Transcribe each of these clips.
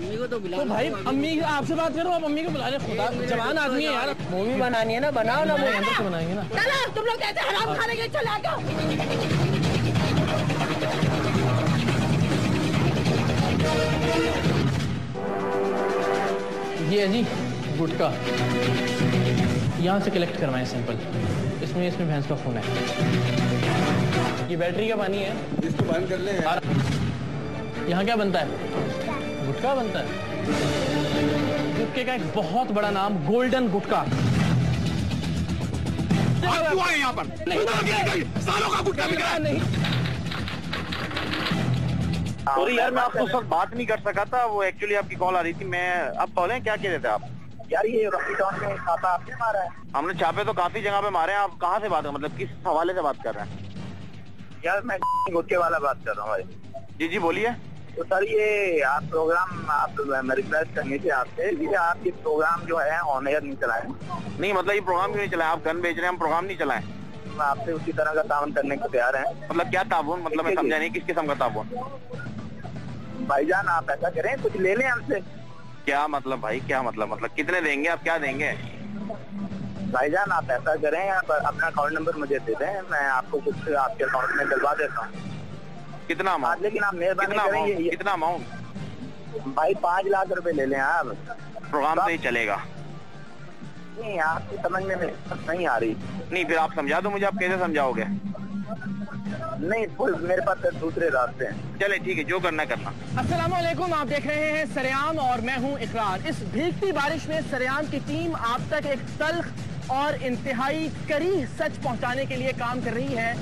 अम्मी को तो बुला। तो भाई अम्मी आपसे बात करो, आप अम्मी को बुला रहे। खुदा जवान आदमी है यार। मूवी बनानी है ना, बनाओ ना। मूवी अंदर से बनाएंगे ना। चलो तुम लोग कैसे हराम खाने के चले आओ। ये है जी गुटखा, यहाँ से कलेक्ट करवाएं सैंपल। इसमें भैंस का खून है। ये बैटरी का पानी है, इसको बंद कर लें यार। यहाँ क्या बनता है? गुटखा बनता है। गुटखे का एक बहुत बड़ा नाम गोल्डन गुटखा। यहाँ पर सालों का गुटखा बिक रहा है। नहीं सॉरी यार, मैं आपको सब बात नहीं कर सका था, वो एक्चुअली आपकी कॉल आ रही थी। मैं अब बोले क्या कह रहे थे आप? यार ये रॉकी टाउन में छापा आपने मारा है? हमने छापे तो काफी जगह पे मारे हैं। आप कहाँ से बात, मतलब किस हवाले से बात कर रहे हैं? यार मैं गुटके वाला बात कर रहा हूँ भाई। जी जी बोलिए। तो सर ये आप प्रोग्राम, आप रिक्वेस्ट करनी थी आपसे कि आप ये प्रोग्राम जो है ऑन एयर नहीं चलाएं। नहीं मतलब ये प्रोग्राम क्यों नहीं चलाए? आप गन बेच रहे हैं, हम प्रोग्राम नहीं चलाएं। मैं आपसे उसी तरह का ताउन करने को तैयार है। मतलब क्या ताउन? मतलब मैं समझा नहीं, किस किस्म का ताउन? भाईजान आप ऐसा करें, कुछ ले लें हमसे। क्या मतलब भाई, क्या मतलब कितने देंगे आप, क्या देंगे? भाईजान आप ऐसा करें, आप अपना अकाउंट नंबर मुझे दे दें, मैं आपको कुछ आपके अकाउंट में डलवा देता हूँ। कितना अमाउंट? लेकिन आप मेहरबानी करें। कितना अमाउंट? भाई 5 लाख रुपए ले लें आप। प्रोग्राम से ही चलेगा? नहीं आपकी समझ में नहीं आ रही। नहीं फिर आप समझा दो मुझे। आप कैसे समझाओगे? नहीं मेरे पास दूसरे रास्ते हैं। चले ठीक है, जो करना करना। अस्सलाम वालेकुम, आप देख रहे हैं सरेआम और मैं हूं इकरार। इस भीगती बारिश में सरेआम की टीम आप तक एक तल्ख और इंतहाई करीह सच पहुंचाने के लिए काम कर रही है।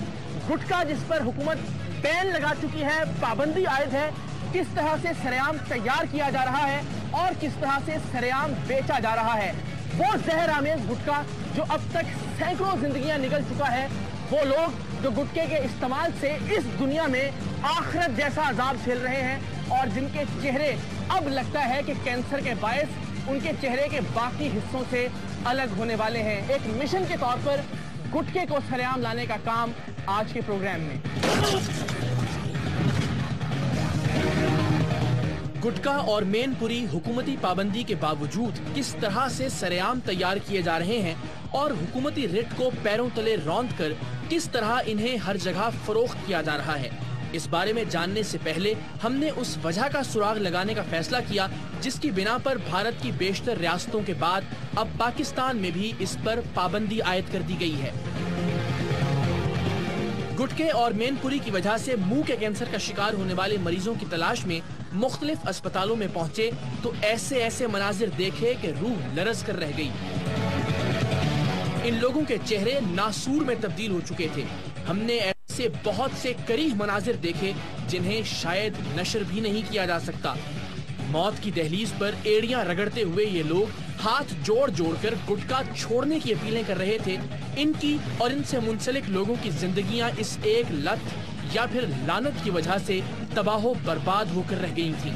गुटखा जिस पर हुकूमत बैन लगा चुकी है, पाबंदी आयद है, किस तरह से सरेआम तैयार किया जा रहा है और किस तरह से सरेआम बेचा जा रहा है। वो जहर आमेज गुटखा जो अब तक सैकड़ों जिंदगियां निकल चुका है। वो लोग जो गुटखे के इस्तेमाल से इस दुनिया में आखिरत जैसा अजाब झेल रहे हैं और जिनके चेहरे अब लगता है कि कैंसर के बायस उनके चेहरे के बाकी हिस्सों से अलग होने वाले हैं। एक मिशन के तौर पर गुटखे को सरेआम लाने का काम आज के प्रोग्राम में। गुटखा और मेनपुरी हुकूमती पाबंदी के बावजूद किस तरह से सरेआम तैयार किए जा रहे हैं और हुकूमती रेट को पैरों तले रौंद कर किस तरह इन्हें हर जगह फरोख्त किया जा रहा है, इस बारे में जानने से पहले हमने उस वजह का सुराग लगाने का फैसला किया जिसकी बिना पर भारत की बेशतर रियासतों के बाद अब पाकिस्तान में भी इस पर पाबंदी आयद कर दी गई है। गुटखे और मेनपुरी की वजह से मुंह के कैंसर का शिकार होने वाले मरीजों की तलाश में मुख्तलिफ अस्पतालों में पहुंचे तो ऐसे ऐसे मनाजिर देखे कि रूह लरज कर रह गई। इन लोगों के चेहरे नासूर में तब्दील हो चुके थे। हमने ऐसे बहुत से करीह मनाजिर देखे जिन्हें शायद नशर भी नहीं किया जा सकता। मौत की दहलीज पर एड़ियां रगड़ते हुए ये लोग हाथ जोड़ जोड़कर गुटखा छोड़ने की अपीलें कर रहे थे। इनकी और इनसे मुंसलिक लोगों की जिंदगियां इस एक लत या फिर लानत की वजह से तबाहो बर्बाद होकर रह गई थीं।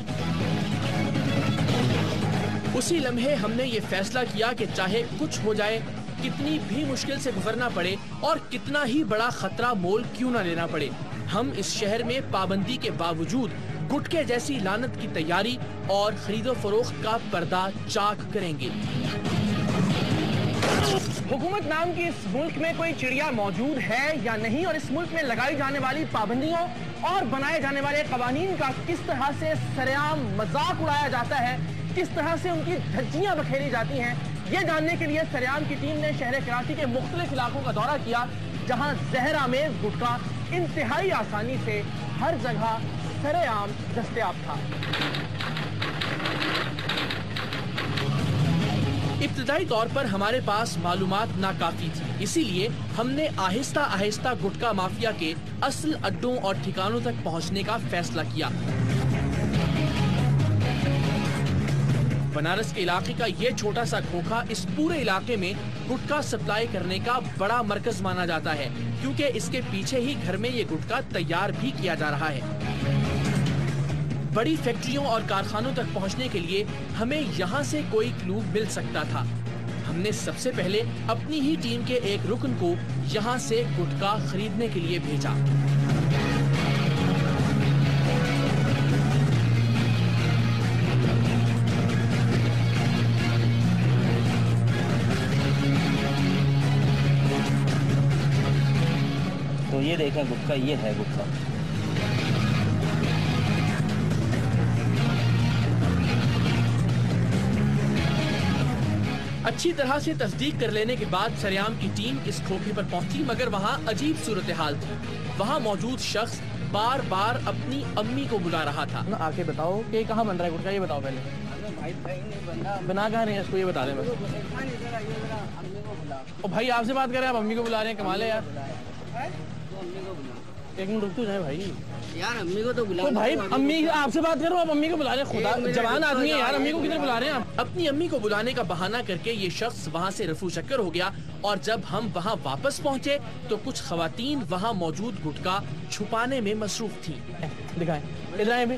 उसी लम्हे हमने ये फैसला किया कि चाहे कुछ हो जाए, कितनी भी मुश्किल से गुजरना पड़े और कितना ही बड़ा खतरा मोल क्यों न लेना पड़े, हम इस शहर में पाबंदी के बावजूद गुटखे जैसी लानत की तैयारी और खरीदो फरोख्त का पर्दा चाक करेंगे। हुकूमत नाम की इस मुल्क में कोई चिड़िया मौजूद है या नहीं और इस मुल्क में लगाई जाने वाली पाबंदियों और बनाए जाने वाले कवानीन का किस तरह से सरेआम मजाक उड़ाया जाता है, किस तरह से उनकी धज्जियां बखेरी जाती हैं, ये जानने के लिए सरेआम की टीम ने शहर कराची के मुख्तलिफ इलाकों का दौरा किया जहां जहर आमेज गुटखा इंतहाई आसानी से हर जगह सरेआम दस्तयाब था। इब्तिदाई तौर पर हमारे पास मालूमात नाकाफी थी, इसीलिए हमने आहिस्ता आहिस्ता गुटखा माफिया के असल अड्डों और ठिकानों तक पहुंचने का फैसला किया। बनारस के इलाके का ये छोटा सा खोखा इस पूरे इलाके में गुटखा सप्लाई करने का बड़ा मरकज माना जाता है, क्योंकि इसके पीछे ही घर में ये गुटखा तैयार भी किया जा रहा है। बड़ी फैक्ट्रियों और कारखानों तक पहुंचने के लिए हमें यहाँ से कोई क्लू मिल सकता था। हमने सबसे पहले अपनी ही टीम के एक रुकन को यहाँ से गुटखा खरीदने के लिए भेजा। ये देखें गुटखा, ये है गुटखा। अच्छी तरह से तस्दीक कर लेने के बाद सरेआम की टीम इस खोखे पर पहुंची, मगर वहां अजीब सूरत हाल थी। वहां मौजूद शख्स बार बार अपनी अम्मी को बुला रहा था। आके बताओ कि कहाँ बन रहा है गुटखा, ये बताओ पहले। बना कहाँ रहे हैं इसको, ये बता दें बस। ओ भाई आपसे बात कर रहे हैं, आप अम्मी को बुला रहे हैं, कमाल है यार। एक मिनट रुक तो जाए भाई यार, अम्मी को तो बुला। तो भाई अम्मी आपसे बात कर रहा हूँ, आप अम्मी को बुला रहे हैं। खुदा जवान आदमी है यार, अम्मी को किधर बुला रहे हैं आप? अपनी अम्मी को बुलाने का बहाना करके ये शख्स वहाँ से रफू चक्कर हो गया और जब हम वहाँ वापस पहुँचे तो कुछ खवातीन वहाँ मौजूद गुटखा छुपाने में मसरूफ थी। दिखाएं, इधर आए भी।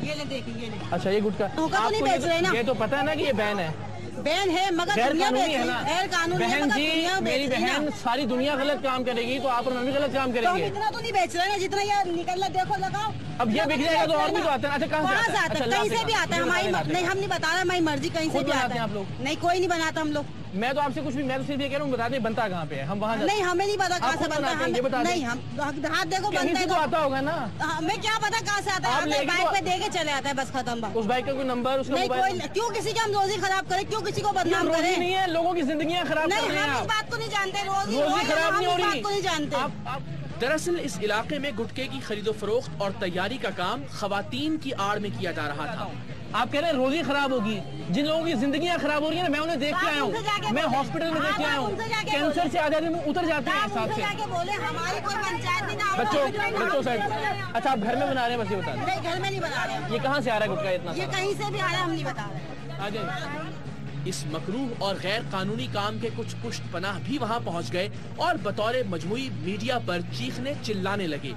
ये ले देखिए, ये ले। अच्छा ये गुटखा तो नहीं बेच रहे ना? ये तो पता है ना कि ये बैन है, बैन है, मगर गैर दुनिया कानूनी बेच है रही ना। गैर कानूनी है, बहन मगर जी, दुनिया मेरी बेच रही बहन, ना। सारी दुनिया गलत काम करेगी तो आप और मैं भी गलत काम तो हम करेंगे। इतना तो नहीं बेच रहे ना जितना ये निकल रहा, देखो लगाओ। अब ये बिक जाएगा तो और भी तो आते हैं। अच्छा कहाँ से आता है? अच्छा, कहीं से भी आता है, हमारी नहीं, हम नहीं बता रहे, हमारी मर्जी, कहीं से खुद भी बनाते आता हैं है। आप लोग? नहीं, कोई नहीं बनाता हम लोग। मैं तो आपसे कुछ भी, मैं तो सिर्फ ये कह रहा हूँ बता दें बनता कहाँ पे है, हम वहाँ नहीं, हमें नहीं पता कहाँ से बनता है, ये बता दें। नहीं, हम हाथ देखो बनता है तो आता होगा ना। हमें क्या पता कहाँ से आता आप है, लेके बाइक तो- पे दे के चले आता है, बस खत्म बात। उस बाइक का कोई नंबर, उसका नहीं, मोबाइल कोई क्यों किसी की हम रोजी खराब करें, क्यों किसी को बदनाम रोजी करें? नहीं है, लोगों की जिंदगियाँ खराब कर नहीं, रहे हैं हम इस आप। बात को नहीं जानते, रोजी खराब नहीं हो हम इस रही, बात को नहीं जानते। आप दरअसल इस इलाके में गुटखे की खरीदो फरोख्त और तैयारी का काम खवातीन की आड़ में किया जा रहा था। आप कह रहे हैं रोजी खराब होगी, जिन लोगों की जिंदगियां खराब हो रही है ना, मैं उन्हें देख के आया हूँ, मैं हॉस्पिटल में देख के आया हूँ, कैंसर से आधे दिन उतर जाते हैं हिसाब से। हमारी कोई पंचायत नहीं ना, बच्चों साइड। अच्छा आप घर में बना रहे हैं, बस ये बता दें। नहीं, घर में नहीं बना रहे। ये कहाँ से आ रहा है गुटखा इतना? ये कहीं से भी आ रहा है, हम नहीं बता रहे। आ जाइए। इस मकरूह और गैर कानूनी काम के कुछ पुष्ट पनाह भी वहाँ पहुँच गए और बतौर मजमुई मीडिया पर चीखने चिल्लाने लगे,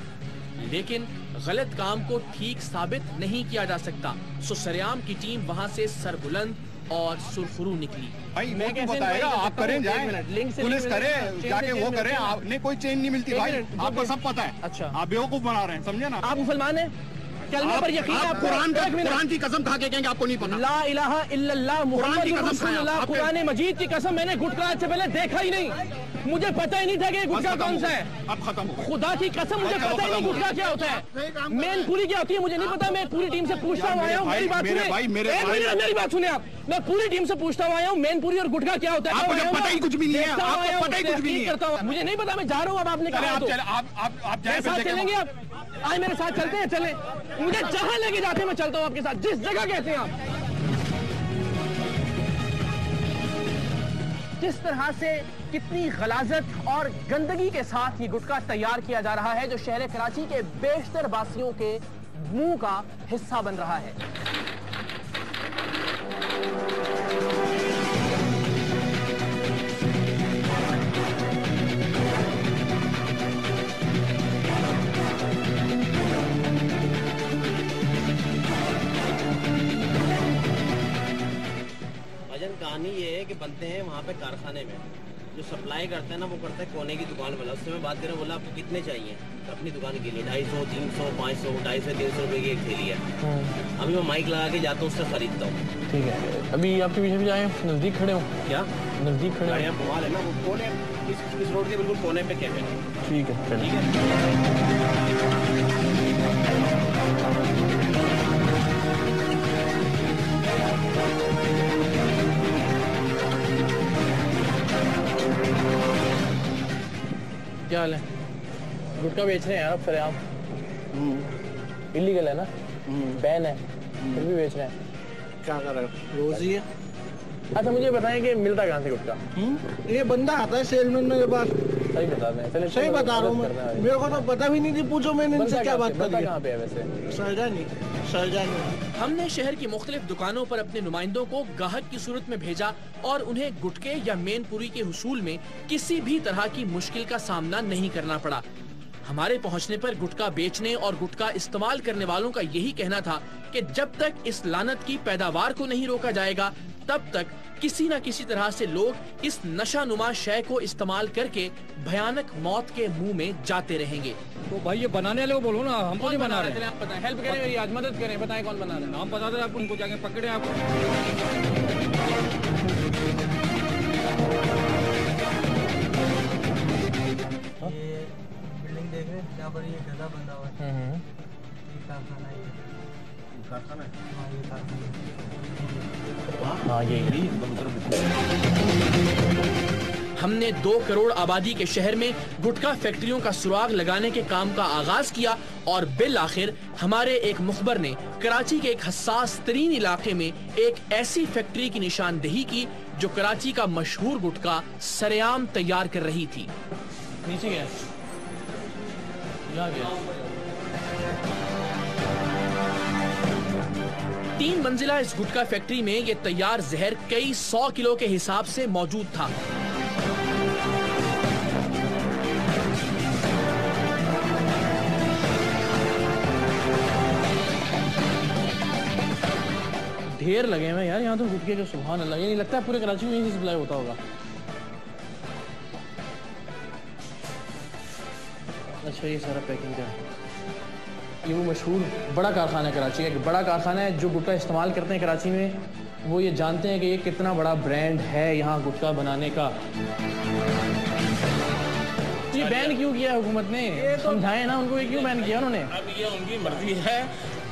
लेकिन गलत काम को ठीक साबित नहीं किया जा सकता। सो सरेआम की टीम वहाँ से सरबुलंद और सुरखरू निकली। भाई मैं क्या बताएगा, आप करें जाए, पुलिस करे, जाके वो करे, आपने कोई चेंज नहीं मिलती भाई, आपको सब पता है। अच्छा आप बेवकूफ बना रहे हैं, समझे ना? आप मुसलमान हैं? कलमे पर यकीन है आपको? कुरान की कसम खा के कहेंगे आपको नहीं पता। ला इलाहा इल्लल्लाह मुहम्मद रसूलुल्लाह, कुरान मजीद की कसम, मैंने गुटखा आज से पहले देखा ही नहीं, मुझे पता ही नहीं था कि गुटखा कौन सा है। अब खत्म हो, खुदा की कसम मुझे पता ही नहीं गुटखा क्या होता है, मेन पूरी क्या होती है मुझे नहीं पता। मैं पूरी टीम से पूछता हुआ आया हूँ, मेरी बात सुनिए, मेरी बात सुनिए आप, मैं पूरी टीम से पूछता हुआ आया हूँ मेन पूरी और गुटखा क्या होता है। आपको पता ही कुछ भी नहीं है, आपको पता ही कुछ भी नहीं है। मुझे नहीं पता, मैं जा रहा हूँ। अब आपने कहा आप साथ चलेंगे, आप आज मेरे साथ चलते हैं, चले, मुझे जहाँ लेके जाते हैं मैं चलता हूँ आपके साथ, जिस जगह कहते हैं आप। किस तरह से कितनी गलाजत और गंदगी के साथ ये गुटखा तैयार किया जा रहा है, जो शहर कराची के बेशतर वासियों के मुंह का हिस्सा बन रहा है। कहानी ये है कि बनते हैं वहाँ पे कारखाने में, जो सप्लाई करते हैं ना वो करता है कोने की दुकान वाला। उससे मैं बात करें, बोला आपको कितने चाहिए तो अपनी दुकान के लिए 250, 300, 500, 250, 300 रुपए की एक थैली है। अभी मैं माइक लगा के जाता हूँ, उससे खरीदता हूँ। ठीक है, अभी आपके पीछे भी जाए, नजदीक खड़े हो क्या? नजदीक खड़े गाड़ियाँ कमाल है ना, वो कोने इस रोड के बिल्कुल कोने पे कैफे है। ठीक है, ठीक है। क्या हाल है? गुटखा बेच रहे हैं यार आप सरेआम? इलीगल है ना, बैन है, फिर भी बेच रहे हैं, क्या कर रहे हो? रोजी है। अच्छा मुझे बताएं कि मिलता कहाँ से गुटखा? ये बंदा आता है सेलमैन मेरे पास। सही बता रहे हैं, सही बता रहा हूँ मैं, मेरे को तो पता भी नहीं थी, पूछो मैंने इनसे क्या बात करी। कहाँ पे है वैसे? सरजानी। हमने शहर की मुख्तलिफ दुकानों पर अपने नुमाइंदों को गाहक की सूरत में भेजा और उन्हें गुटखे या मेनपुरी के हुसूल में किसी भी तरह की मुश्किल का सामना नहीं करना पड़ा। हमारे पहुंचने पर गुटखा बेचने और गुटखा इस्तेमाल करने वालों का यही कहना था कि जब तक इस लानत की पैदावार को नहीं रोका जाएगा तब तक किसी न किसी तरह से लोग इस नशानुमा शय को इस्तेमाल करके भयानक मौत के मुंह में जाते रहेंगे। तो भाई ये बनाने वाले को बोलो ना, हमको नहीं बना रहे। आप बताएं, हेल्प करें मेरी, आज मदद करें, बताएं कौन बना रहे हैं। नाम बता दे आपको, उनको जाके पकड़े आपको। ये बिल्डिंग देख रहे हैं जहाँ पर ये गला बंधा हुआ है, ये कारखाना है। कारखाना है? हाँ, ये कारखाना है। हाँ ये हमने 2 करोड़ आबादी के शहर में गुटखा फैक्ट्रियों का सुराग लगाने के काम का आगाज किया और बिल आखिर हमारे एक मुखबर ने कराची के एक हसास तरीन इलाके में एक ऐसी फैक्ट्री की निशानदेही की जो कराची का मशहूर गुटखा सरेआम तैयार कर रही थी। नीचे गया, यहाँ गया। 3 मंजिला इस गुटखा फैक्ट्री में ये तैयार जहर कई 100 किलो के हिसाब से मौजूद था। ढेर लगे हुए यार यहाँ तो गुटखे के, सुभान अल्लाह। ये नहीं लगता है पूरे कराची में यही सप्लाई होता होगा। अच्छा ये सारा पैकिंग का, ये वो मशहूर बड़ा कारखाना है कराची का, एक बड़ा कारखाना है जो गुटखा इस्तेमाल करते हैं कराची में। वो ये जानते हैं कि ये कितना बड़ा ब्रांड है यहाँ गुटखा बनाने का। ये बैन क्यों किया हुकूमत ने? समझाएं ना उनको, ये क्यों बैन किया उन्होंने? अब ये उनकी मर्जी है।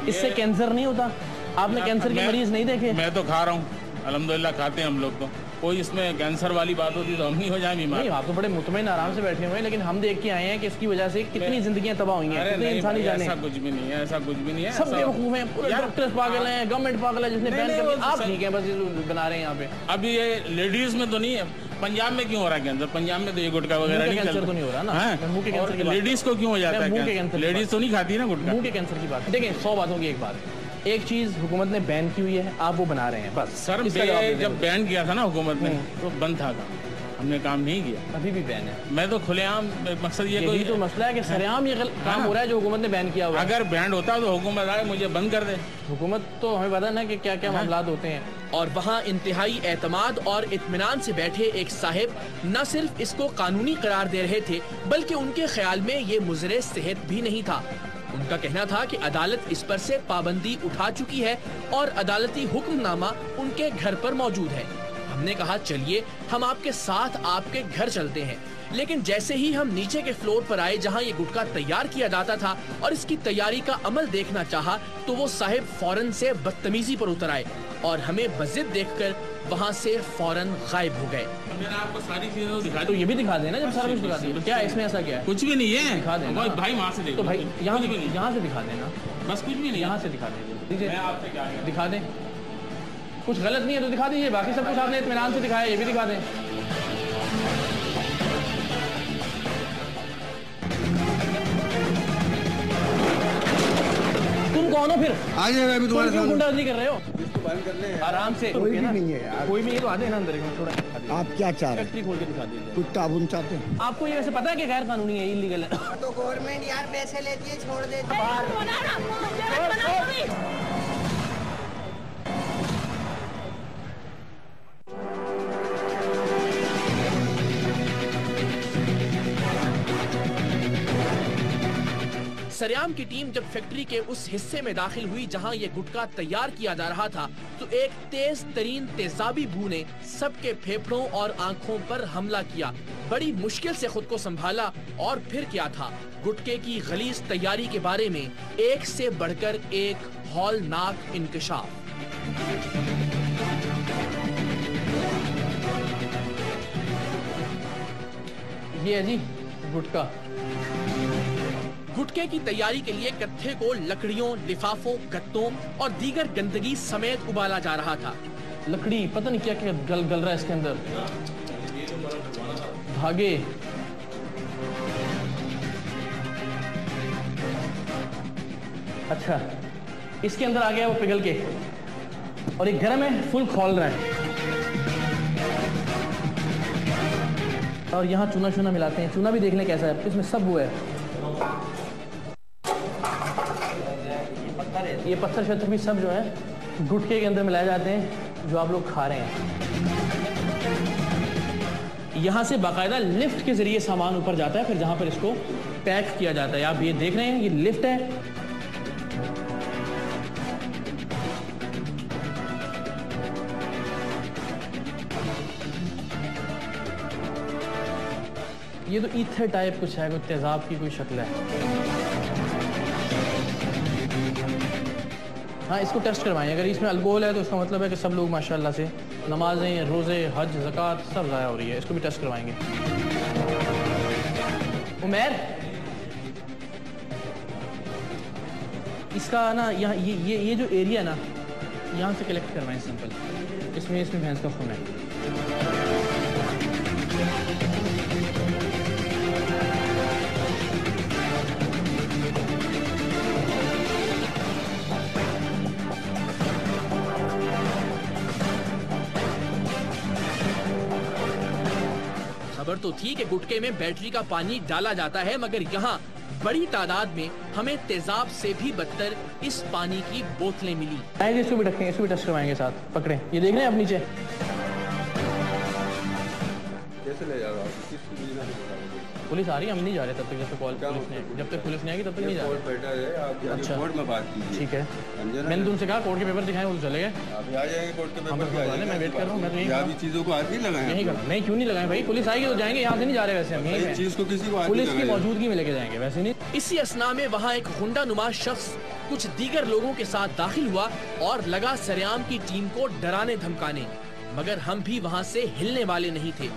इससे कैंसर नहीं होता? आपने कैंसर के मरीज नहीं देखे? मैं तो खा रहा हूँ, अल्हम्दुलिल्लाह खाते हैं हम लोग। तो कोई इसमें कैंसर वाली बात होती तो हम नहीं हो जाए बीमार। नहीं, आप तो बड़े मुतमईन आराम से बैठे हुए हैं, लेकिन हम देख के आए हैं कि इसकी वजह से कितनी जिंदगियां तबाह हुई हैं, कितने इंसानी जाने। ऐसा कुछ भी नहीं है, ऐसा कुछ भी नहीं है। सब बेवकूफ हैं, पूरे डॉक्टर्स पागल हैं, गवर्नमेंट पागल है जिसने बैन कर दिया। आप ठीक है, बस बना रहे हैं यहाँ पे। अब ये लेडीज में तो नहीं है, पंजाब में क्यों हो रहा है कैंसर? पंजाब में तो ये गुटखा वगैरह नहीं कैंसर तो नहीं हो रहा ना। लेडीज को क्यों हो जाता है? लेडीज तो नहीं खाती ना गुटखा। मुंह के कैंसर की बात देखें, 100 बातों की एक बात, एक चीज हुकूमत ने बैन की हुई है, आप वो बना रहे हैं बस। सर जब बैन किया था ना हुकूमत ने तो बंद था काम, हमने काम नहीं किया। अभी भी बैन है। मैं तो खुलेआम, मकसद ये कोई तो मसला है कि सरेआम ये काम हो रहा है जो हुकूमत ने बैन किया हुआ है। अगर बैन होता तो हुकूमत आए मुझे बंद कर दे। हुकूमत तो हमें पता ना कि क्या क्या मामला होते हैं। और वहाँ इंतहाई एतमाद और इत्मीनान से बैठे एक साहिब न सिर्फ इसको कानूनी करार दे रहे थे, बल्कि उनके ख्याल में ये मुज़रे सेहत भी नहीं था। उनका कहना था कि अदालत इस पर से पाबंदी उठा चुकी है और अदालती हुक्मनामा उनके घर पर मौजूद है। हमने कहा चलिए हम आपके साथ आपके घर चलते हैं, लेकिन जैसे ही हम नीचे के फ्लोर पर आए जहां ये गुटखा तैयार किया जाता था और इसकी तैयारी का अमल देखना चाहा, तो वो साहिब फौरन से बदतमीजी पर उतर आए और हमें बज़िद देखकर वहां से फौरन गायब हो गए। मैंने आपको सारी चीजें दिखा तो ये भी दिखा देना जब सारा कुछ दिखा दिया। तो क्या इसमें ऐसा क्या है? कुछ भी नहीं है, दिखा देना भाई वहाँ से देखो। तो भाई यहाँ से दिखा देना, बस कुछ भी नहीं, यहाँ से दिखा दीजिए। मैं आपसे क्या दिखा दें, कुछ गलत नहीं है तो दिखा दीजिए। बाकी सब कुछ आपने इत्मीनान से दिखाया, ये भी दिखा दें। तुम कौन हो फिर? आ जाएगा अभी तुम्हारे साथ। गुंडागर्दी कर रहे हो? बंद कर ले आराम से। कोई भी नहीं है यार, कोई भी नहीं तो आते हैं ना अंदर। थोड़ा आप क्या चाह रहे हैं? फैक्ट्री खोल के दिखा दीजिए। कुछ ताबुन चाहते हैं? आपको ये वैसे पता है कि गैर कानूनी है, इलीगल है? तो गवर्नमेंट यार पैसे लेती है, छोड़ देती है। सरेआम की टीम जब फैक्ट्री के उस हिस्से में दाखिल हुई जहां ये गुटखा तैयार किया जा रहा था, तो एक तेज तरीन तेजाबी बू ने सबके फेफड़ों और आंखों पर हमला किया। बड़ी मुश्किल से खुद को संभाला और फिर क्या था, गुटखे की गलीज तैयारी के बारे में एक से बढ़कर एक हौलनाक इंकशाफ। ये है जी गुटखा। गुटखे की तैयारी के लिए कत्थे को लकड़ियों, लिफाफों, गत्तों और दीगर गंदगी समेत उबाला जा रहा था। लकड़ी, पता नहीं क्या क्या गल रहा है इसके अंदर, धागे। अच्छा, इसके अंदर आ गया वो पिघल के, और ये गर्म है, फुल खौल रहा है। और यहाँ चूना चूना मिलाते हैं। चूना भी देख लें कैसा है, इसमें सब वो है। ये पत्थर शत्थर भी सब जो है गुटखे के अंदर मिलाए जाते हैं जो आप लोग खा रहे हैं। यहाँ से बाकायदा लिफ्ट के जरिए सामान ऊपर जाता है, फिर जहाँ पर इसको पैक किया जाता है। आप ये देख रहे हैं, ये लिफ्ट है। ये तो ईथर टाइप कुछ है, कोई तेजाब की कोई शक्ल है। हाँ, इसको टेस्ट करवाएं। अगर इसमें अल्कोहल है तो इसका मतलब है कि सब लोग माशाल्लाह से नमाजें, रोज़े, हज, ज़कात सब ज़ाया हो रही है। इसको भी टेस्ट करवाएंगे। उमैर, इसका ना यहाँ ये जो एरिया ना, यहाँ से कलेक्ट करवाएं सैंपल। इसमें भैंस का खून है। खबर तो थी कि गुटके में बैटरी का पानी डाला जाता है, मगर यहाँ बड़ी तादाद में हमें तेजाब से भी बदतर इस पानी की बोतलें मिली। इसको भी रखेंगे, इसको भी टेस्ट करवाएंगे साथ। पकड़े, ये देख रहे हैं आप नीचे। कैसे ले जा रहा हूँ? पुलिस आ रही है, हम नहीं जा रहे तब तक जब तक जब तक पुलिस नहीं आएगी तब तक नहीं जा रहे। अच्छा, कोर्ट में बात कीजिए। ठीक है, मैंने तुमसे कहा कोर्ट के पेपर दिखाएं, वो तो चले गए। अभी आ जाएंगे कोर्ट के पेपर। मैं वेट कर रहा हूँ। मैं तो यही चीजों को हाथ नहीं लगाए। नहीं कर, नहीं क्यों नहीं लगाए भाई? पुलिस आएगी तो जाएंगे, यहाँ से नहीं जा रहे वैसे हम। यही चीज को किसी को पुलिस की मौजूदगी में लेके जाएंगे, वैसे नहीं। इसी असना में वहाँ एक गुंडा नुमा शख्स कुछ दीगर लोगों के साथ दाखिल हुआ और लगा सरेआम की टीम को डराने धमकाने, मगर हम भी वहाँ से हिलने वाले नहीं थे।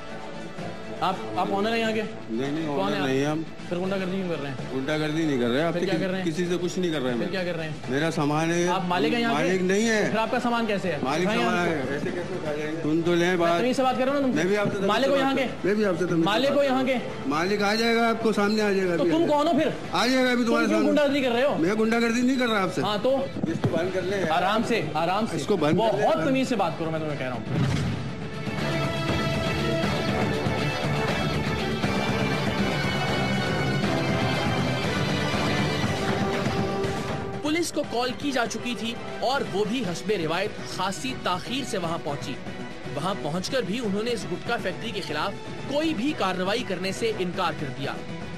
आप ऑनर हैं यहाँ के? नहीं, कौन है? नहीं, हम फिर गुंडागर्दी क्यों कर रहे हैं? गुंडागर्दी नहीं कर रहे हैं। आप क्या कर रहे हैं? किसी से कुछ नहीं कर रहे हैं। फिर क्या कर रहे हैं? मेरा सामान है। आप मालिक हैं यहाँ के? मालिक नहीं है। फिर आपका सामान कैसे है? मालिक सामान है, ऐसे कैसे उठा जाएंगे? सुन तो ले बात। से बात कर रहा हूँ ना। मैं भी आपसे मालिक हो यहाँ के? मैं भी आपसे मालिक हो यहाँ के? मालिक आ जाएगा, आपको सामने आ जाएगा। तो तुम कौन हो फिर? आ जाएगा अभी तुम्हारे सामने। गुंडागर्दी कर रहे हो? मैं गुंडागर्दी नहीं कर रहा आपसे। हाँ तो इसको बंद कर ले। आराम से, आराम से इसको बंद कर ले। बहुत तमीज से बात करो, मैं तुम्हें कह रहा हूँ। पुलिस को कॉल की जा चुकी थी और वो भी हस्बे रिवायत खासी ताखीर से वहां पहुंची। वहां पहुंचकर भी उन्होंने इस गुटखा फैक्ट्री के खिलाफ कोई भी कार्रवाई करने से इनकार कर दिया।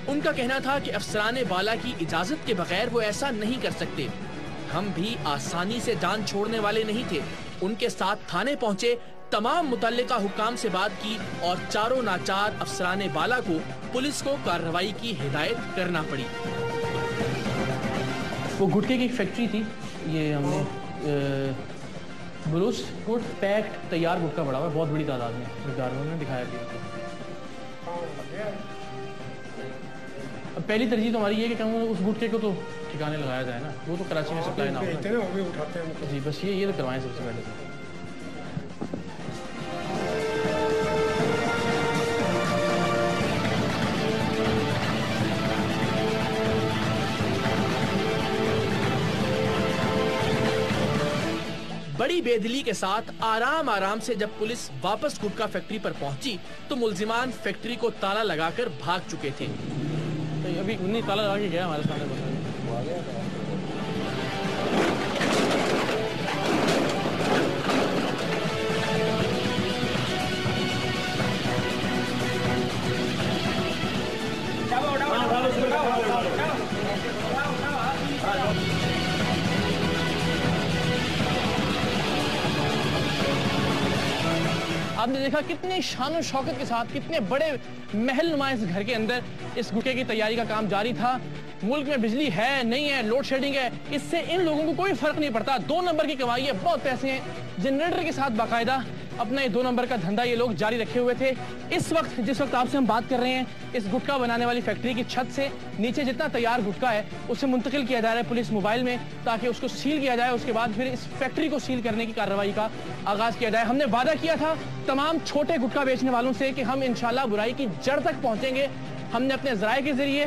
उनका कहना था कि अफसराने बाला की इजाजत के बगैर वो ऐसा नहीं कर सकते। हम भी आसानी से जान छोड़ने वाले नहीं थे। उनके साथ थाने पहुंचे, तमाम मुतल्लिका हुक्काम से बात की और चारों नाचार अफसराने बाला को पुलिस को कार्रवाई की हिदायत करना पड़ी। वो गुटके की एक फैक्ट्री थी। ये हमने ब्रूस गुड पैक्ड तैयार गुटका पड़ा हुआ है बहुत बड़ी तादाद में। रिकॉर्डों ने दिखाया भी। अब पहली तरजीह तो हमारी ये कि कम उस गुटके को तो ठिकाने लगाया जाए ना। वो तो कराची में सप्लाई ना हो। जी बस ये तो करवाएं सबसे पहले। बड़ी बेदिली के साथ आराम से जब पुलिस वापस गुटखा फैक्ट्री पर पहुंची तो मुल्जिमान फैक्ट्री को ताला लगाकर भाग चुके थे। तो अभी उन्हीं ताला लगा के गया हमारे सामने। आपने देखा कितने शान और शौकत के साथ कितने बड़े महल नुमा इस घर के अंदर इस गुटके की तैयारी का काम जारी था। मुल्क में बिजली है नहीं है, लोड शेडिंग है, इससे इन लोगों को कोई फर्क नहीं पड़ता। 2 नंबर की कमाई है, बहुत पैसे हैं। जनरेटर के साथ बाकायदा अपना ये 2 नंबर का धंधा ये लोग जारी रखे हुए थे। इस वक्त जिस वक्त आपसे हम बात कर रहे हैं, इस गुटखा बनाने वाली फैक्ट्री की छत से नीचे जितना तैयार गुटखा है उसे मुंतकिल किया जा रहा है पुलिस मोबाइल में, ताकि उसको सील किया जाए। उसके बाद फिर इस फैक्ट्री को सील करने की कार्रवाई का आगाज किया जाए। हमने वादा किया था तमाम छोटे गुटखा बेचने वालों से कि हम इंशाल्लाह बुराई की जड़ तक पहुंचेंगे। हमने अपने ज़राए के जरिए,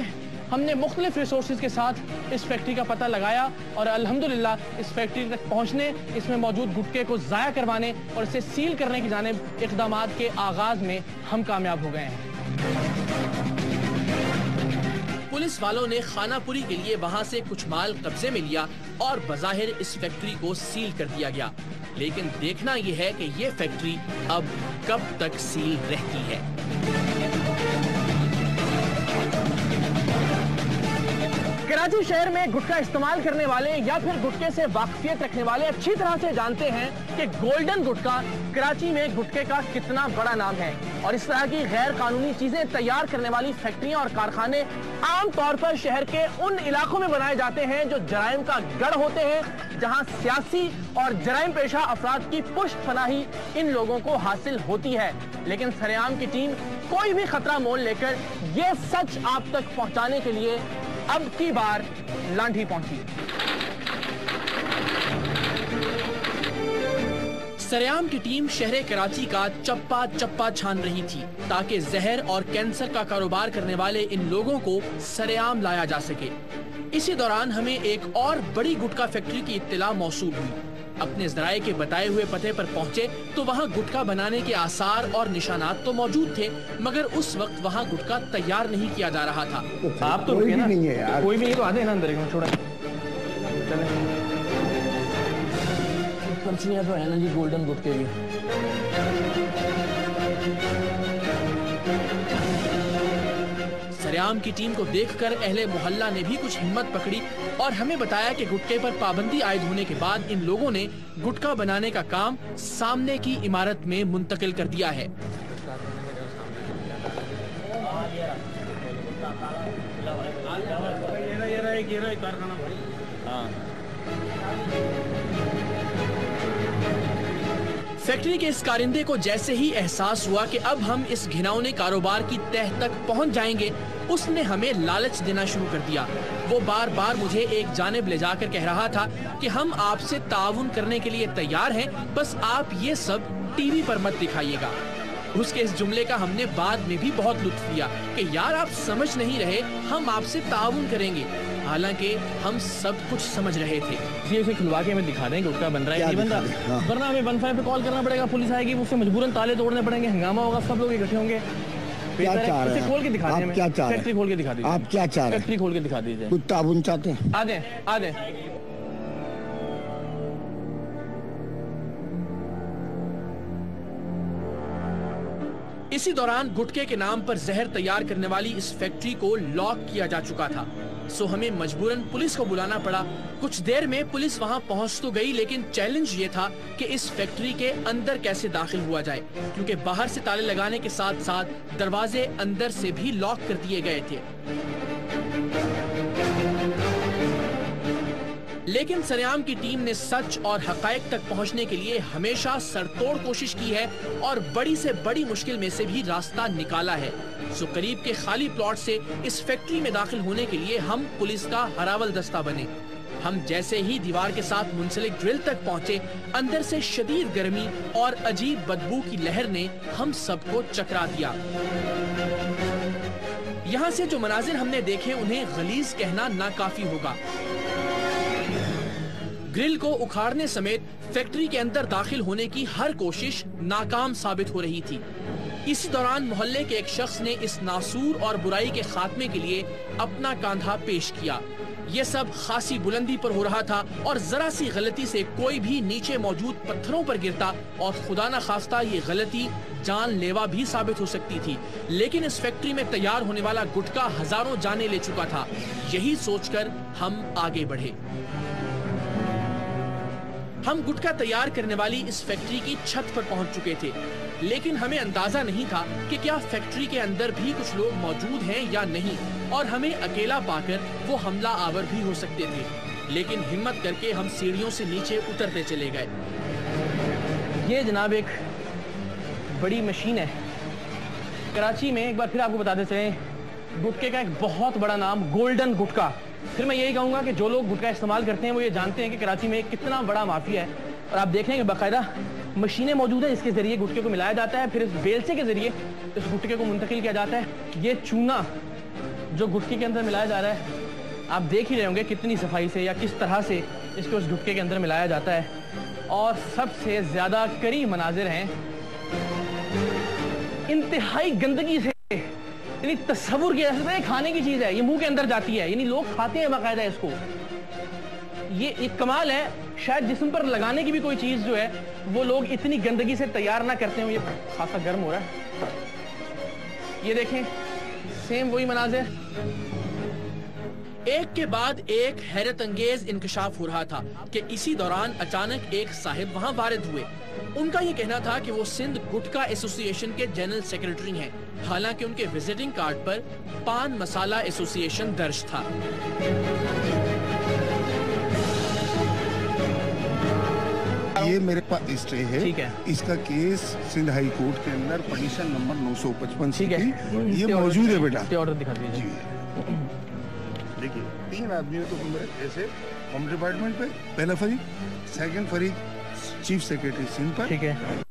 हमने मुख्तलिफ रिसोर्सेज के साथ इस फैक्ट्री का पता लगाया और अल्हम्दुलिल्लाह इस फैक्ट्री तक पहुंचने, इसमें मौजूद गुटके को ज़ाया करवाने और इसे सील करने की जानिब इक़दामात के आगाज में हम कामयाब हो गए हैं। पुलिस वालों ने खानापुरी के लिए वहां से कुछ माल कब्जे में लिया और बज़ाहिर इस फैक्ट्री को सील कर दिया गया। लेकिन देखना यह है कि ये फैक्ट्री अब कब तक सील रहती है। कराची शहर में गुटखा इस्तेमाल करने वाले या फिर गुटखे से वाकफियत रखने वाले अच्छी तरह से जानते हैं कि गोल्डन गुटखा कराची में गुटखे का कितना बड़ा नाम है और इस तरह की गैर कानूनी चीजें तैयार करने वाली फैक्ट्रियां और कारखाने आमतौर पर शहर के उन इलाकों में बनाए जाते हैं जो जराइम का गढ़ होते हैं, जहां सियासी और जराइम पेशा अफराद की पुष्ट पनाही इन लोगों को हासिल होती है। लेकिन सरेआम की टीम कोई भी खतरा मोल लेकर ये सच आप तक पहुंचाने के लिए अब की बार लांढी पहुंची। सरेआम की टीम शहर कराची का चप्पा चप्पा छान रही थी ताकि जहर और कैंसर का कारोबार करने वाले इन लोगों को सरेआम लाया जा सके। इसी दौरान हमें एक और बड़ी गुटखा फैक्ट्री की इत्तला मौसूल हुई। अपने ज़राए के बताए हुए पते पर पहुंचे तो वहां गुटखा बनाने के आसार और निशानात तो मौजूद थे, मगर उस वक्त वहां गुटखा तैयार नहीं किया जा रहा था। आप तो रुकिए ना, नहीं है यार। कोई भी तो आते हैं ना अंदर में, छोड़ा कंपनियां तो है ना जी गोल्डन गुटखे की। सरेआम की टीम को देखकर अहले मोहल्ला ने भी कुछ हिम्मत पकड़ी और हमें बताया कि गुटखे पर पाबंदी आयद होने के बाद इन लोगों ने गुटखा बनाने का काम सामने की इमारत में मुंतकिल कर दिया है। फैक्ट्री के इस कारिंदे को जैसे ही एहसास हुआ कि अब हम इस घिनौने कारोबार की तह तक पहुंच जाएंगे, उसने हमें लालच देना शुरू कर दिया। वो बार बार मुझे एक जानिब ले जाकर कह रहा था कि हम आपसे ताउन करने के लिए तैयार हैं, बस आप ये सब टीवी पर मत दिखाइएगा। उसके इस जुमले का हमने बाद में भी बहुत लुत्फ लिया कि यार आप समझ नहीं रहे, हम आपसे ताउन करेंगे। हालांकि हम सब कुछ समझ रहे थे। ये इसे खुलवा के हमें दिखा दें गुटखा बन रहा है नहीं बंदा, वरना हमें 15 पे कॉल करना पड़ेगा, पुलिस आएगी, उससे मजबूरन ताले तोड़ने पड़ेंगे, हंगामा होगा, सब लोग इकट्ठे होंगे। क्या चाह रहे हैं? खोल के दिखा दीजिए, क्या चाह रहे हैं? फैक्ट्री खोल के दिखा दीजिए। आप क्या चाह रहे हैं? फैक्ट्री खोल के दिखा दीजिए। कुछ ताउन चाहते हैं? आ जाए। इसी दौरान गुटखे के नाम पर जहर तैयार करने वाली इस फैक्ट्री को लॉक किया जा चुका था, सो हमें मजबूरन पुलिस को बुलाना पड़ा। कुछ देर में पुलिस वहां पहुंच तो गई, लेकिन चैलेंज ये था कि इस फैक्ट्री के अंदर कैसे दाखिल हुआ जाए, क्योंकि बाहर से ताले लगाने के साथ साथ दरवाजे अंदर से भी लॉक कर दिए गए थे। लेकिन सरेआम की टीम ने सच और हकायक तक पहुंचने के लिए हमेशा सरतोड़ कोशिश की है और बड़ी से बड़ी मुश्किल में से भी रास्ता निकाला है। सो करीब के खाली प्लॉट से इस फैक्ट्री में दाखिल होने के लिए हम पुलिस का हरावल दस्ता बने। हम जैसे ही दीवार के साथ मुंसलिक ड्रिल तक पहुंचे, अंदर से शदीद गर्मी और अजीब बदबू की लहर ने हम सबको चकरा दिया। यहाँ से जो मनाजिर हमने देखे उन्हें गलीज कहना नाकाफी होगा। ग्रिल को उखाड़ने समेत फैक्ट्री के अंदर दाखिल होने की हर कोशिश नाकाम साबित हो रही थी। इसी दौरान मोहल्ले के एक शख्स ने इस नासूर और बुराई के खात्मे के लिए अपना कांधा पेश किया। ये सब खासी बुलंदी पर हो रहा था और जरा सी गलती से कोई भी नीचे मौजूद पत्थरों पर गिरता और खुदा न खास्ता ये गलती जानलेवा भी साबित हो सकती थी। लेकिन इस फैक्ट्री में तैयार होने वाला गुटखा हजारों जाने ले चुका था। यही सोचकर हम आगे बढ़े। हम गुटखा तैयार करने वाली इस फैक्ट्री की छत पर पहुंच चुके थे, लेकिन हमें अंदाजा नहीं था कि क्या फैक्ट्री के अंदर भी कुछ लोग मौजूद हैं या नहीं, और हमें अकेला पाकर वो हमला आवर भी हो सकते थे। लेकिन हिम्मत करके हम सीढ़ियों से नीचे उतरते चले गए। ये जनाब एक बड़ी मशीन है कराची में। एक बार फिर आपको बताते चलें, गुटखे का एक बहुत बड़ा नाम गोल्डन गुटखा। फिर मैं यही कहूँगा कि जो लोग गुटखा इस्तेमाल करते हैं वो ये जानते हैं कि कराची में कितना बड़ा माफिया है। और आप देखेंगे बाकायदा मशीनें मौजूद है जिसके जरिए गुटखे को मिलाया जाता है, फिर इस बेलचे के जरिए इस गुटखे को मुंतकिल किया जाता है। ये चूना जो गुटखे के अंदर मिलाया जा रहा है, आप देख ही रहे होंगे कितनी सफाई से या किस तरह से इसको उस गुटखे के अंदर मिलाया जाता है। और सबसे ज्यादा करी मनाजिर हैं इंतहाई गंदगी से, यानी तस्वुर की जैसे खाने की चीज है, ये मुंह के अंदर जाती है, यानी लोग खाते हैं बाकायदा इसको। ये एक कमाल है, शायद जिस्म पर लगाने की भी कोई चीज जो है वो लोग इतनी गंदगी से तैयार ना करते हो। ये खासा गर्म हो रहा है, ये देखें सेम वही मनाजिर। एक के बाद एक हैरत अंगेज इंकशाफ हो रहा था कि इसी दौरान अचानक एक साहिब वहां वारिद हुए। उनका ये कहना था कि वो सिंध गुटखा एसोसिएशन के जनरल सेक्रेटरी हैं, हालांकि उनके विजिटिंग कार्ड पर पान मसाला एसोसिएशन दर्ज था। ये मेरे पास स्टे है, ठीक है। इसका केस सिंध हाई कोर्ट के अंदर पिटीशन नंबर 955 ठीक है, ये मौजूद है बेटा। ऑर्डर दिखा दीजिए। देखिए 3 आदमियों को मेरे ऐसे होम डिपार्टमेंट पे, पहला फरीक, सेकंड फरीक चीफ सेक्रेटरी सिंध पर, ठीक है,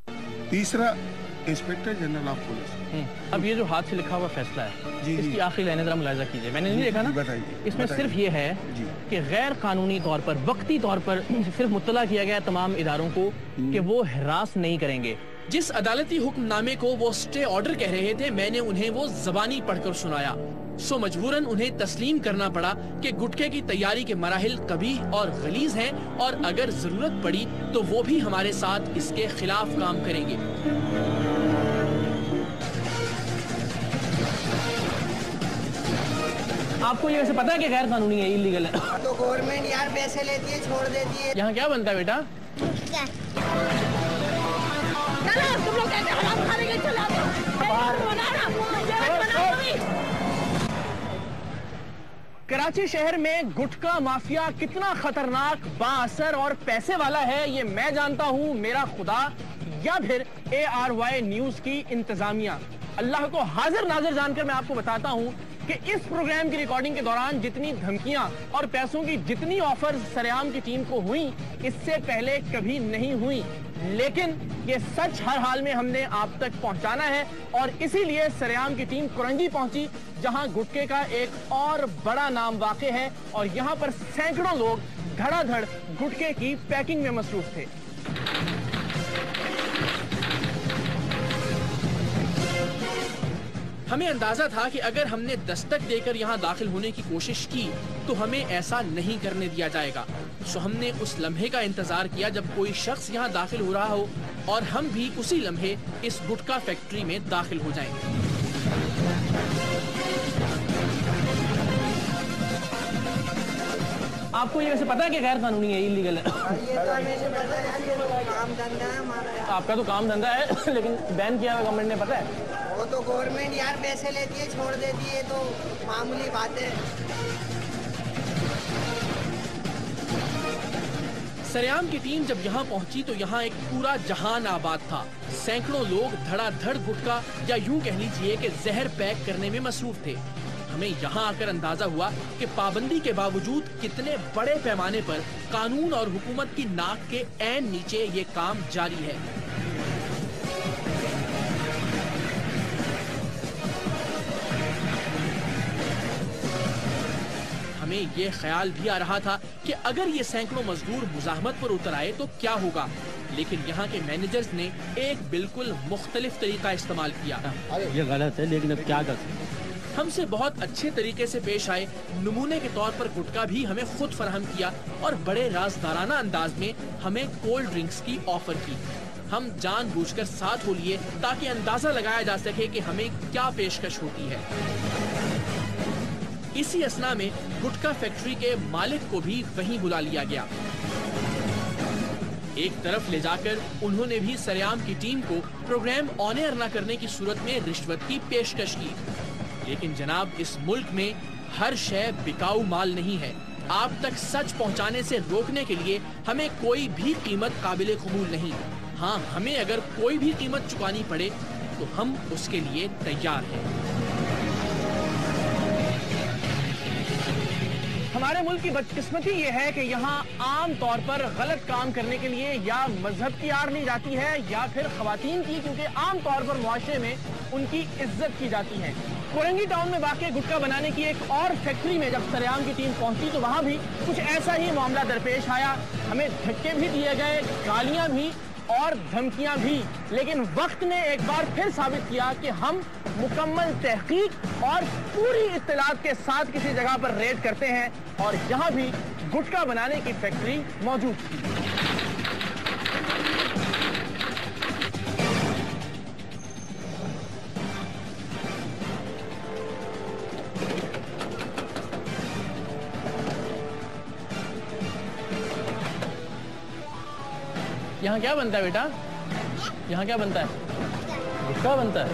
तीसरा इंस्पेक्टर जनरल ऑफ पुलिस। अब ये जो हाथ से लिखा हुआ फैसला है, इसकी आखिरी लाइनें जरा मुलाहिजा कीजिए। मैंने नहीं देखा ना, बताइए। इसमें सिर्फ ये है कि गैर कानूनी तौर पर, वक्ती तौर पर सिर्फ मुत्तला किया गया तमाम इदारों को कि वो हरास नहीं करेंगे। जिस अदालती हुक्मनामे को वो स्टे ऑर्डर कह रहे थे, मैंने उन्हें वो ज़बानी पढ़कर सुनाया। सो मजबूरन उन्हें तस्लीम करना पड़ा कि गुटखे की तैयारी के मराहिल कबीह और गलीज हैं और अगर जरूरत पड़ी तो वो भी हमारे साथ इसके खिलाफ काम करेंगे। आपको ये वैसे पता है कि गैर कानूनी है, इलीगल है? तो गवर्नमेंट यार पैसे लेती है, छोड़ देती है। यहाँ क्या बनता है बेटा? तुम लोग कैसे हराम खाने के चला दो? कराची शहर में गुटखा माफिया कितना खतरनाक, बाअसर और पैसे वाला है, ये मैं जानता हूँ, मेरा खुदा या फिर ARY न्यूज की इंतजामिया। अल्लाह को हाजिर नाजिर जानकर मैं आपको बताता हूँ कि इस प्रोग्राम की रिकॉर्डिंग के दौरान जितनी धमकियां और पैसों की जितनी ऑफर सरेआम की टीम को हुई, इससे पहले कभी नहीं हुई। लेकिन ये सच हर हाल में हमने आप तक पहुंचाना है और इसीलिए सरेआम की टीम कुरंगी पहुंची, जहां गुटखे का एक और बड़ा नाम वाक़े है और यहां पर सैकड़ों लोग धड़ाधड़ गुटखे की पैकिंग में मसरूफ थे। हमें अंदाजा था कि अगर हमने दस्तक देकर यहाँ दाखिल होने की कोशिश की तो हमें ऐसा नहीं करने दिया जाएगा। सो हमने उस लम्हे का इंतजार किया जब कोई शख्स यहाँ दाखिल हो रहा हो और हम भी उसी लम्हे इस गुटखा फैक्ट्री में दाखिल हो जाएं। आपको ये वैसे पता है कि गैर कानूनी है, इलीगल है? ये तो हमें से पता है, ये तो काम धंधा है हमारा। आपका तो काम धंधा है लेकिन बैन किया हुआ गवर्नमेंट ने, पता है? वो तो गवर्नमेंट यार पैसे लेती है, छोड़ देती है, तो मामूली बात है। सरेआम की टीम जब यहाँ पहुंची तो यहाँ एक पूरा जहान आबाद था। सैकड़ों लोग धड़ाधड़ गुटखा या यूं कह लीजिए कि जहर पैक करने में मसरूफ थे। हमें यहाँ आकर अंदाजा हुआ कि पाबंदी के बावजूद कितने बड़े पैमाने पर कानून और हुकूमत की नाक के ऐन नीचे ये काम जारी है। हमें ये ख्याल भी आ रहा था कि अगर ये सैकड़ों मजदूर मुजाहमत पर उतर आए तो क्या होगा, लेकिन यहाँ के मैनेजर्स ने एक बिल्कुल मुख्तलिफ तरीका इस्तेमाल किया। ये गलत है लेकिन अब क्या कर सकते हैं। हमसे बहुत अच्छे तरीके से पेश आए, नमूने के तौर पर गुटखा भी हमें खुद फराहम किया और बड़े राजदाराना अंदाज में हमें कोल्ड ड्रिंक्स की ऑफर की। हम जानबूझकर साथ हो लिए ताकि अंदाजा लगाया जा सके कि हमें क्या पेशकश होती है। इसी असना में गुटखा फैक्ट्री के मालिक को भी वहीं बुला लिया गया। एक तरफ ले जाकर उन्होंने भी सरेआम की टीम को प्रोग्राम ऑन एयर न करने की सूरत में रिश्वत की पेशकश की। लेकिन जनाब, इस मुल्क में हर शय बिकाऊ माल नहीं है। आप तक सच पहुंचाने से रोकने के लिए हमें कोई भी कीमत काबिल कबूल नहीं। हाँ, हमें अगर कोई भी कीमत चुकानी पड़े तो हम उसके लिए तैयार हैं। हमारे मुल्क की बदकिस्मती ये है कि यहाँ आम तौर पर गलत काम करने के लिए या मजहब की आड़ ली जाती है या फिर खवातीन की, क्योंकि आम तौर पर मुआशरे में उनकी इज्जत की जाती है। कोरंगी टाउन में वाक़ई गुटखा बनाने की एक और फैक्ट्री में जब सरेआम की टीम पहुंची तो वहाँ भी कुछ ऐसा ही मामला दरपेश आया। हमें धक्के भी दिए गए, गालियाँ भी और धमकियां भी, लेकिन वक्त ने एक बार फिर साबित किया कि हम मुकम्मल तहकीक और पूरी इत्तलात के साथ किसी जगह पर रेड करते हैं और यहाँ भी गुटखा बनाने की फैक्ट्री मौजूद थी। यहाँ क्या बनता है बेटा? यहाँ क्या बनता है? गुटखा बनता है।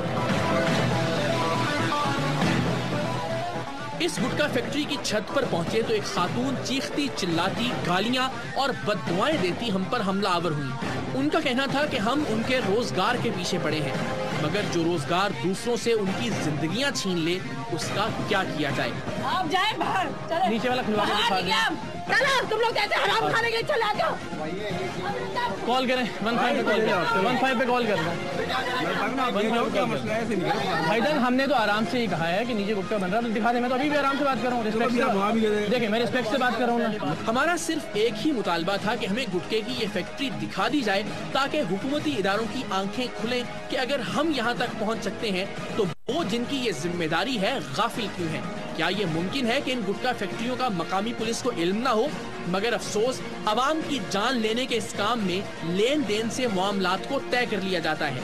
इस गुटखा फैक्ट्री की छत पर पहुंचे तो एक खातून चीखती चिल्लाती गालियां और बददुआएं देती हम पर हमलावर हुई। उनका कहना था कि हम उनके रोजगार के पीछे पड़े हैं, मगर जो रोजगार दूसरों से उनकी जिंदगियां छीन ले उसका क्या किया जाए। आप जाए बाहर, चले नीचे वाला खुलवा के दिखा दें। चलो तुम लोग कैसे हराम खाने के लिए चले आते हो? कॉल करें 15 पे, कॉल करें 15 पे, कॉल करना। भाईजान हमने तो आराम से ही कहा है कि नीचे गुटखा बन रहा है, तो दिखा दे। मैं तो अभी भी आराम से बात कर रहा हूँ, रिस्पेक्ट से। देखिए मैं रिस्पेक्ट से बात कर रहा हूँ ना। हमारा सिर्फ एक ही मुतालबा था कि हमें गुटखे की ये फैक्ट्री दिखा दी जाए ताकि हुकूमती इदारों की आंखें खुलें कि अगर हम यहाँ तक पहुँच सकते हैं तो वो जिनकी ये जिम्मेदारी है गाफिल क्यों है। क्या ये मुमकिन है कि इन गुटखा फैक्ट्रियों का मकामी पुलिस को इल्म ना हो? मगर अफसोस अवाम की जान लेने के इस काम में लेन देन से मामलात को तय कर लिया जाता है।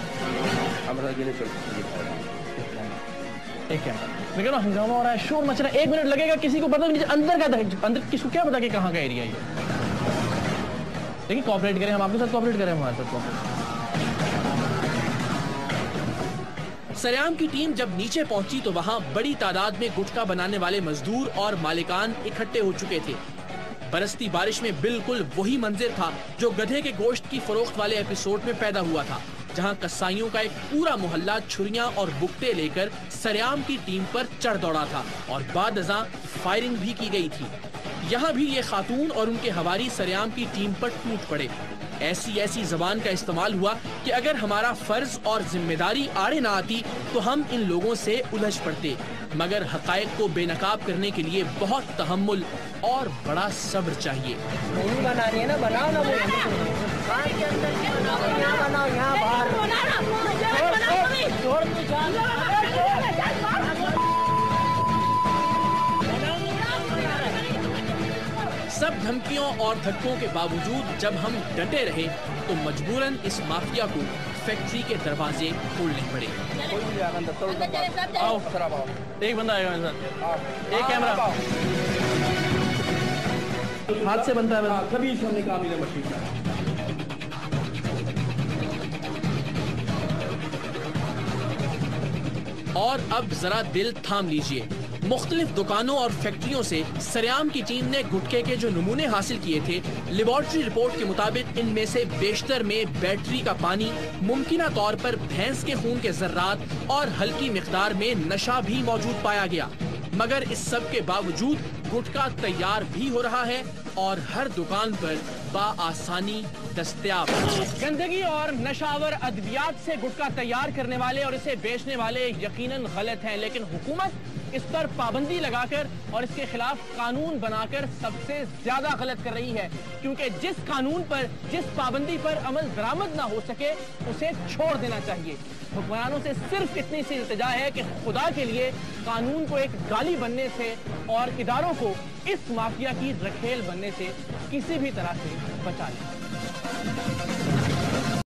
लेकिन हंगामा हो रहा है, शोर मच रहा है, 1 मिनट लगेगा, किसी को पता नहीं अंदर का, अंदर किसको क्या पता कि कहाँ का एरिया है। लेकिन कोऑपरेट करें, हम आपके साथ कोऑपरेट करें, हमारे साथ कोऑपरेट। सरेआम की टीम जब नीचे पहुंची तो वहां बड़ी तादाद में गुटखा बनाने वाले मजदूर और मालिकान इकट्ठे हो चुके थे। बरसती बारिश में बिल्कुल वही मंजर था जो गधे के गोश्त की फरोख्त वाले एपिसोड में पैदा हुआ था, जहां कसाईयों का एक पूरा मोहल्ला छुरियां और बुक्ते लेकर सरेआम की टीम पर चढ़ दौड़ा था और बादअज़ां फायरिंग भी की गई थी। यहाँ भी ये खातून और उनके हवारी सरेआम की टीम पर टूट पड़े। ऐसी जबान का इस्तेमाल हुआ कि अगर हमारा फर्ज और जिम्मेदारी आड़े ना आती तो हम इन लोगों से उलझ पड़ते, मगर हकायक को बेनकाब करने के लिए बहुत तहम्मुल और बड़ा सब्र चाहिए। नहीं बना रही है ना, बनाओ ना, बनाओ यहाँ बाहर। सब धमकियों और धक्कों के बावजूद जब हम डटे रहे तो मजबूरन इस माफिया को फैक्ट्री के दरवाजे खोलने पड़े। आओ, एक बंदा आएगा मेरे साथ, एक कैमरा हाथ से बनता है तभी हमने काम मिला मशीन का। और अब जरा दिल थाम लीजिए। मुख्तलिफ दुकानों और फैक्ट्रियों से सरेआम की टीम ने गुटखे के जो नमूने हासिल किए थे, लेबोरेटरी रिपोर्ट के मुताबिक इनमें से बेशतर में बैटरी का पानी, मुमकिना तौर पर भैंस के खून के जर्रात और हल्की मिकदार में नशा भी मौजूद पाया गया। मगर इस सब के बावजूद गुटखा तैयार भी हो रहा है और हर दुकान पर बाआसानी दस्तयाब। गंदगी और नशावर अद्वियात से गुटखा तैयार करने वाले और इसे बेचने वाले यकीनन गलत हैं, लेकिन हुकूमत इस पर पाबंदी लगाकर और इसके खिलाफ कानून बनाकर सबसे ज्यादा गलत कर रही है, क्योंकि जिस कानून पर, जिस पाबंदी पर अमल दरामद ना हो सके उसे छोड़ देना चाहिए। हुक्मरानों से सिर्फ इतनी सी इल्तिजा है कि खुदा के लिए कानून को एक गाली बनने से और इदारों को इस माफिया की रखेल बनने से किसी भी तरह से बचा लें।